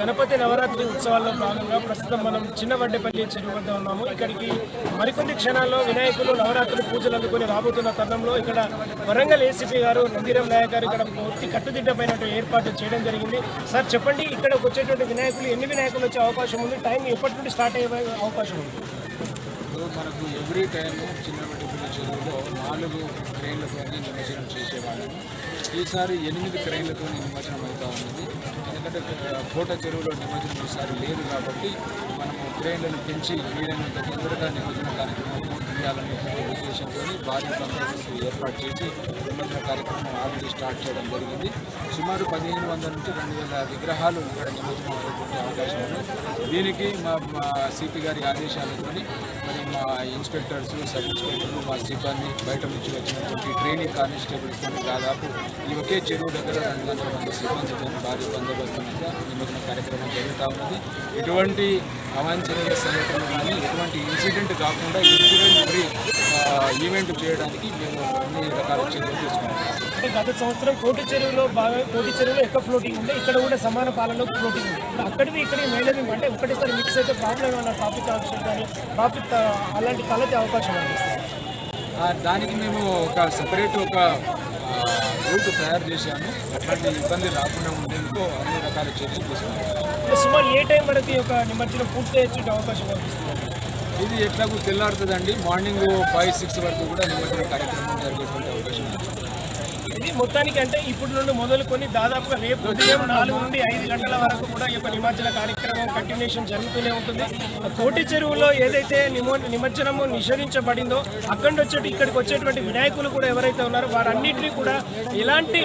గణపతి నవరాత్రి ఉత్సవాల్లో భాగంగా ప్రస్తుతం మనం చిన్నవడ్డేపల్లి చెరువు వద్ద ఉన్నాము. ఇక్కడికి మరికొన్ని క్షణాల్లో వినాయకులు నవరాత్రి పూజలు అందుకుని రాబోతున్న తరుణంలో ఇక్కడ వరంగల్ ఏసీపీ గారు నందిరం నాయక్ గారు ఇక్కడ పూర్తి కట్టుదిట్టమైనటువంటి ఏర్పాటు చేయడం జరిగింది. సార్ చెప్పండి, ఇక్కడ వచ్చేటువంటి వినాయకులు ఎన్ని వినాయకులు వచ్చే అవకాశం ఉంది? టైం ఎప్పటి నుండి స్టార్ట్ అయ్యే అవకాశం ఉంది? మనకు ఎవ్రీ టైం చిన్నవడ్డేపల్లి చెరువులో 4 క్రెయిన్లతో నిమజ్జనం చేసేవాళ్ళము. ఈసారి 8 క్రెయిన్లతో నిమజ్జనం అవుతూ ఉన్నది. ఎందుకంటే కోట చెరువులో నిమజ్జనం ఈసారి లేదు కాబట్టి మనము క్రెయిన్లను పెంచి వీలైనంత తొందరగా నిమజ్జన కార్యక్రమం చేయాలనే ఉద్దేశంతో భారీ బందోబస్తు ఏర్పాటు చేసి నిమజ్జన కార్యక్రమం ఆల్రెడీ స్టార్ట్ చేయడం జరిగింది. సుమారు 1500 నుంచి 2000 విగ్రహాలు ఇక్కడ నిమజ్జనం అయ్యేటువంటి అవకాశం ఉంది. దీనికి మా సిపి గారి ఆదేశాలతో మరి మా ఇన్స్పెక్టర్స్, సబ్ ఇన్స్పెక్టర్లు, మా సిబ్బంది, బయట నుంచి వచ్చినటువంటి ట్రైనింగ్ కానిస్టేబుల్స్తో దాదాపు ఈ ఒకే చెరువు దగ్గర 200 మంది సిబ్బందితో భారీ బందోబస్తు మీద నిమజ్జన కార్యక్రమం జరుగుతూ ఉన్నది. ఎటువంటి అవాంఛనీయ సంఘటనలు కానీ ఎటువంటి ఇన్సిడెంట్ కాకుండా ఇన్సిడెంట్ ఫ్రీ ఈవెంట్ చేయడానికి మేము అన్ని రకాల చర్యలు తీసుకున్నాం. అంటే గత సంవత్సరం కోటి చెరువులో ఎక్కువ ఫ్లోటింగ్ ఉంది, ఇక్కడ కూడా సమాన పాలనలో ఫ్లోటింగ్ ఉంది. ఇప్పుడు అక్కడివి ఇక్కడికి మేళవింగ్ అంటే ఒకటేసారి మిక్స్ అయితే ప్రాబ్లం ఏమన్నా ట్రాఫిక్ ఆక్సిడెంట్ కానీ ట్రాఫిక్ అలాంటి తలెత్తే అవకాశం అనిపిస్తుంది. దానికి మేము ఒక సపరేట్ రూట్ తయారు చేశాము. అట్లాంటి ఇబ్బంది రాకుండా ఉండేందుకు అన్ని రకాల చర్యలు తీసుకున్నాం. సుమారు ఏ టైం వరకు ఒక నిమజ్జనం పూర్తి అయ్యే అవకాశం అనిపిస్తుంది? ఇది ఎట్లాగూ తెల్లారుతుందండి. మార్నింగ్ 5-6 వరకు కూడా నిమజ్జన కార్యక్రమం జరిగేటువంటి అవకాశం ఉంది. ఇది మొత్తానికి అంటే ఇప్పటి నుండి మొదలుకొని దాదాపుగా రేపు ఉదయం 4 నుండి 5 గంటల వరకు కూడా ఈ యొక్క నిమజ్జన కార్యక్రమం కంటిన్యూషన్ జరుగుతూనే ఉంటుంది. కోటి చెరువులో ఏదైతే నిమజ్జనము నిషేధించబడిందో ఇక్కడికి వచ్చేటువంటి వినాయకులు కూడా ఎవరైతే ఉన్నారో వారన్నింటినీ కూడా ఎలాంటి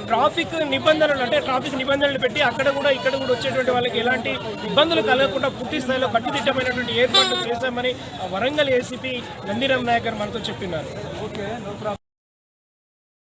ట్రాఫిక్ నిబంధనలు పెట్టి ఇక్కడ కూడా వచ్చేటువంటి వాళ్ళకి ఎలాంటి ఇబ్బందులు కలగకుండా పూర్తి స్థాయిలో కట్టుదిట్టమైనటువంటి ఏర్పాట్లు చేశామని వరంగల్ ఏసీపీ నందిరం నాయక్ గారు మనతో చెప్పినారు.